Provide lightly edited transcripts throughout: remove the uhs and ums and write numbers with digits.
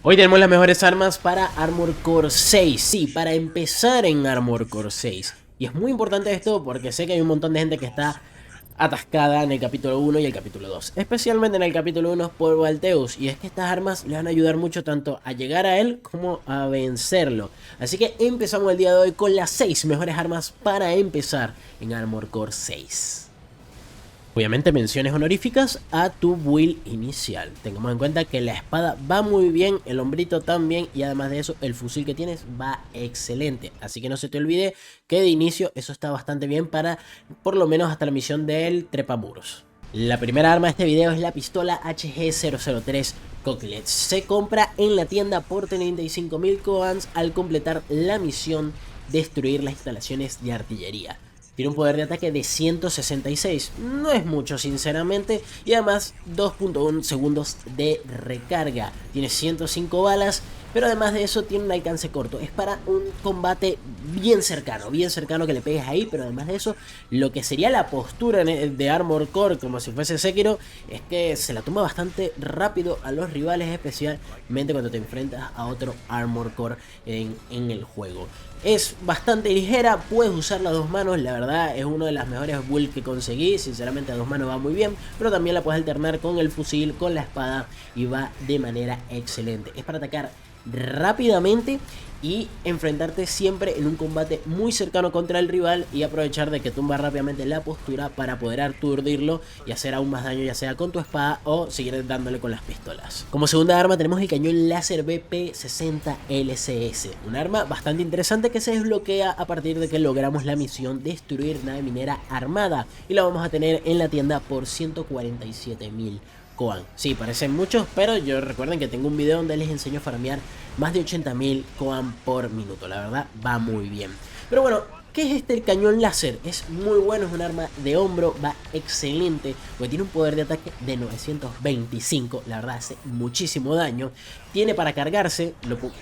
Hoy tenemos las mejores armas para Armored Core 6. Sí, para empezar en Armored Core 6. Y es muy importante esto porque sé que hay un montón de gente que está atascada en el capítulo 1 y el capítulo 2. Especialmente en el capítulo 1 por Valteus. Y es que estas armas le van a ayudar mucho tanto a llegar a él como a vencerlo. Así que empezamos el día de hoy con las 6 mejores armas para empezar en Armored Core 6. Obviamente menciones honoríficas a tu build inicial. Tengamos en cuenta que la espada va muy bien, el hombrito también y además de eso el fusil que tienes va excelente. Así que no se te olvide que de inicio eso está bastante bien para por lo menos hasta la misión del trepamuros. La primera arma de este video es la pistola HG003 Coquelet. Se compra en la tienda por 35.000 coins al completar la misión destruir las instalaciones de artillería. Tiene un poder de ataque de 166, no es mucho sinceramente, y además 2.1 segundos de recarga. Tiene 105 balas, pero además de eso tiene un alcance corto. Es para un combate bien cercano que le pegues ahí, pero además de eso, lo que sería la postura de Armored Core, como si fuese Sekiro, es que se la toma bastante rápido a los rivales, especialmente cuando te enfrentas a otro Armored Core en el juego. Es bastante ligera, puedes usarla a dos manos, la verdad es una de las mejores builds que conseguí, sinceramente a dos manos va muy bien, pero también la puedes alternar con el fusil, con la espada y va de manera excelente. Es para atacar rápidamente y enfrentarte siempre en un combate muy cercano contra el rival y aprovechar de que tumba rápidamente la postura para poder aturdirlo y hacer aún más daño, ya sea con tu espada o seguir dándole con las pistolas. Como segunda arma tenemos el cañón láser BP60 LCS, un arma bastante interesante que se desbloquea a partir de que logramos la misión destruir nave minera armada y la vamos a tener en la tienda por 147.000 Coan. Sí, parecen muchos, pero yo recuerden que tengo un video donde les enseño a farmear más de 80.000 Coan por minuto. La verdad, va muy bien. Pero bueno, ¿qué es este el cañón láser? Es muy bueno, es un arma de hombro, va excelente, porque tiene un poder de ataque de 925, la verdad hace muchísimo daño. Tiene para cargarse,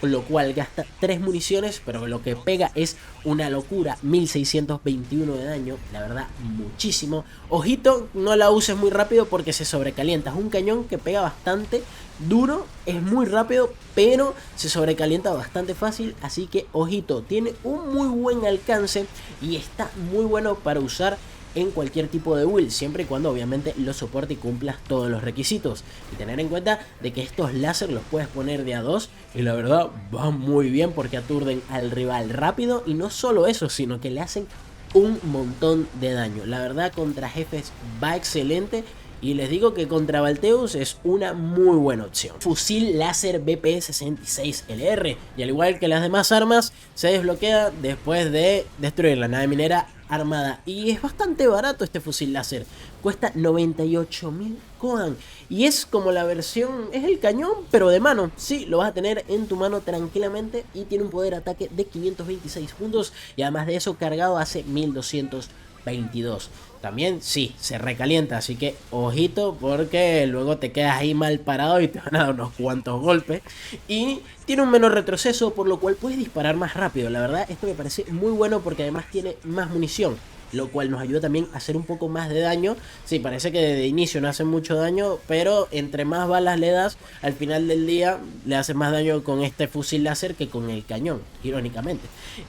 lo cual gasta 3 municiones, pero lo que pega es una locura, 1621 de daño, la verdad muchísimo. Ojito, no la uses muy rápido porque se sobrecalienta, es un cañón que pega bastante duro, es muy rápido, pero se sobrecalienta bastante fácil, así que ojito, tiene un muy buen alcance y está muy bueno para usar en cualquier tipo de build, siempre y cuando obviamente lo soporte y cumplas todos los requisitos. Y tener en cuenta de que estos láser los puedes poner de a dos y la verdad va muy bien porque aturden al rival rápido y no solo eso, sino que le hacen un montón de daño. La verdad contra jefes va excelente. Y les digo que contra Valteus es una muy buena opción. Fusil láser BP66LR. Y al igual que las demás armas, se desbloquea después de destruir la nave minera armada. Y es bastante barato este fusil láser. Cuesta 98.000 Coan. Y es como la versión, es el cañón, pero de mano. Sí, lo vas a tener en tu mano tranquilamente. Y tiene un poder de ataque de 526 puntos. Y además de eso, cargado hace 1222. También sí, se recalienta, así que ojito porque luego te quedas ahí mal parado y te van a dar unos cuantos golpes. Y tiene un menor retroceso, por lo cual puedes disparar más rápido. La verdad, esto me parece muy bueno porque además tiene más munición, lo cual nos ayuda también a hacer un poco más de daño. Sí, parece que de inicio no hace mucho daño, pero entre más balas le das, al final del día le hace más daño con este fusil láser que con el cañón, irónicamente.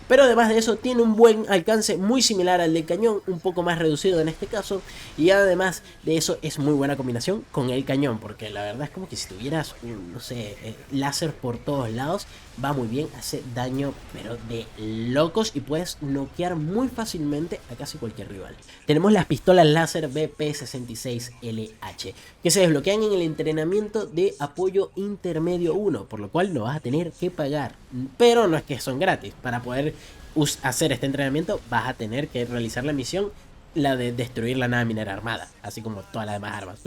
Pero además de eso tiene un buen alcance muy similar al del cañón, un poco más reducido en este caso, y además de eso es muy buena combinación con el cañón, porque la verdad es como que si tuvieras un, no sé, láser por todos lados, va muy bien, hace daño pero de locos y puedes noquear muy fácilmente a casi cualquier rival. Tenemos las pistolas láser BP66LH que se desbloquean en el entrenamiento de apoyo intermedio 1, por lo cual no vas a tener que pagar, pero no es que son gratis. Para poder hacer este entrenamiento vas a tener que realizar la misión, la de destruir la nave minera armada, así como todas las demás armas.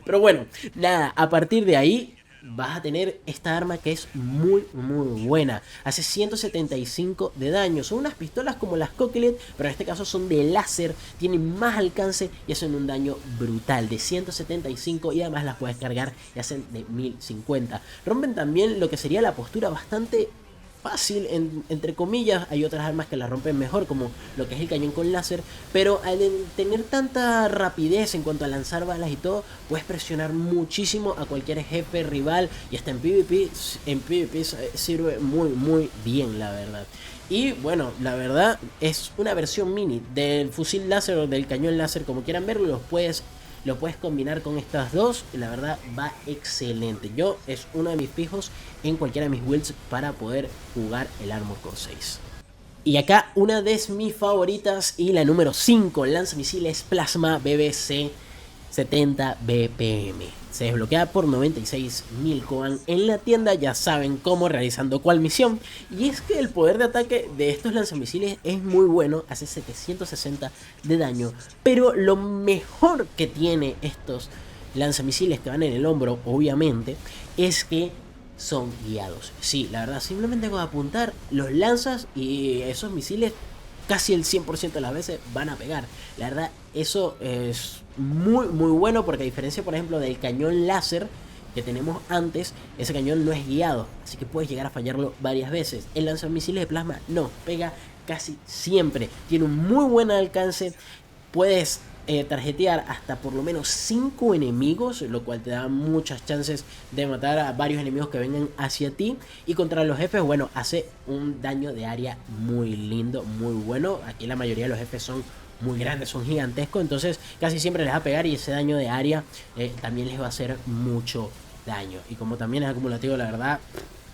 Pero bueno, nada, a partir de ahí vas a tener esta arma que es muy buena. Hace 175 de daño. Son unas pistolas como las Coquelet, pero en este caso son de láser. Tienen más alcance y hacen un daño brutal de 175 y además las puedes cargar y hacen de 1050. Rompen también lo que sería la postura bastante fácil, entre comillas. Hay otras armas que la rompen mejor, como lo que es el cañón con láser, pero al tener tanta rapidez en cuanto a lanzar balas y todo, puedes presionar muchísimo a cualquier jefe rival, y hasta en PvP sirve muy bien, la verdad. Y bueno, la verdad es una versión mini del fusil láser o del cañón láser, como quieran verlo. Lo puedes combinar con estas dos y la verdad va excelente. Yo es uno de mis fijos en cualquiera de mis builds para poder jugar el Armored Core 6. Y acá una de mis favoritas y la número 5, lanzamisiles Plasma BBC 70 BPM. Se desbloquea por 96.000 Koban en la tienda, ya saben cómo, realizando cuál misión. Y es que el poder de ataque de estos lanzamisiles es muy bueno, hace 760 de daño. Pero lo mejor que tiene estos lanzamisiles que van en el hombro, obviamente, es que son guiados. Sí, la verdad, simplemente con apuntar los lanzas y esos misiles casi el 100% de las veces van a pegar. La verdad, eso es muy bueno, porque a diferencia, por ejemplo, del cañón láser que tenemos antes, ese cañón no es guiado, así que puedes llegar a fallarlo varias veces. El lanzamisiles de plasma no, pega casi siempre, tiene un muy buen alcance, puedes tarjetear hasta por lo menos 5 enemigos, lo cual te da muchas chances de matar a varios enemigos que vengan hacia ti. Y contra los jefes, bueno, hace un daño de área muy lindo, muy bueno. Aquí la mayoría de los jefes son muy grandes, son gigantescos, entonces casi siempre les va a pegar, y ese daño de área también les va a hacer mucho daño. Y como también es acumulativo, la verdad,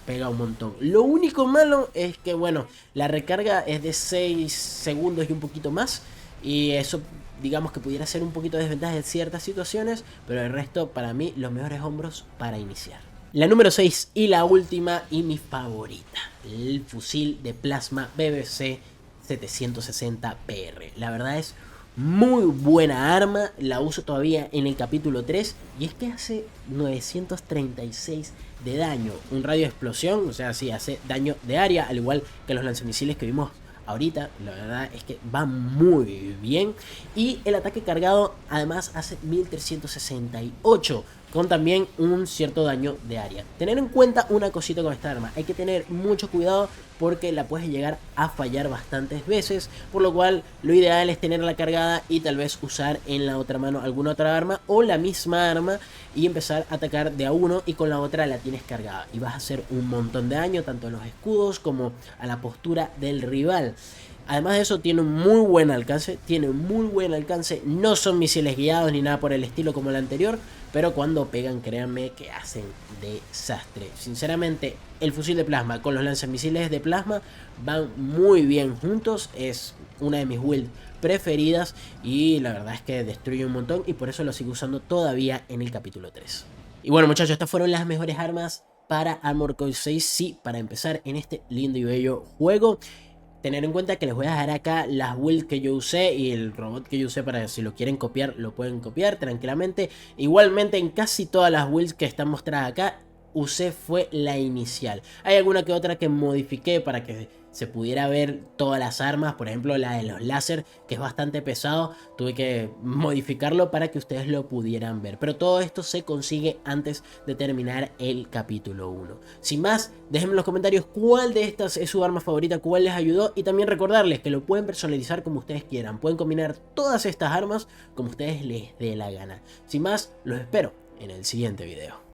pega un montón. Lo único malo es que, bueno, la recarga es de 6 segundos y un poquito más, y eso digamos que pudiera ser un poquito de desventaja en ciertas situaciones, pero el resto, para mí, los mejores hombros para iniciar. La número 6 y la última y mi favorita, el fusil de plasma BBC 760 PR. La verdad es muy buena arma, la uso todavía en el capítulo 3, y es que hace 936 de daño, un radio de explosión, o sea, sí, hace daño de área, al igual que los lanzamisiles que vimos ahorita. La verdad es que va muy bien, y el ataque cargado además hace 1368, con también un cierto daño de área. Tener en cuenta una cosita con esta arma: hay que tener mucho cuidado porque la puedes llegar a fallar bastantes veces, por lo cual lo ideal es tenerla cargada y tal vez usar en la otra mano alguna otra arma o la misma arma y empezar a atacar de a uno, y con la otra la tienes cargada y vas a hacer un montón de daño tanto a los escudos como a la postura del rival. Además de eso, tiene un muy buen alcance, no son misiles guiados ni nada por el estilo como el anterior, pero cuando pegan, créanme que hacen desastre. Sinceramente, el fusil de plasma con los lanzamisiles de plasma van muy bien juntos, es una de mis builds preferidas y la verdad es que destruye un montón, y por eso lo sigo usando todavía en el capítulo 3. Y bueno, muchachos, estas fueron las mejores armas para Armored Core 6, sí, para empezar en este lindo y bello juego. Tener en cuenta que les voy a dejar acá las builds que yo usé y el robot que yo usé, para si lo quieren copiar, lo pueden copiar tranquilamente. Igualmente, en casi todas las builds que están mostradas acá, usé fue la inicial. Hay alguna que otra que modifiqué para que se pudiera ver todas las armas. Por ejemplo, la de los láser, que es bastante pesado, tuve que modificarlo para que ustedes lo pudieran ver. Pero todo esto se consigue antes de terminar el capítulo 1. Sin más, déjenme en los comentarios cuál de estas es su arma favorita, cuál les ayudó, y también recordarles que lo pueden personalizar como ustedes quieran. Pueden combinar todas estas armas como ustedes les dé la gana. Sin más, los espero en el siguiente video.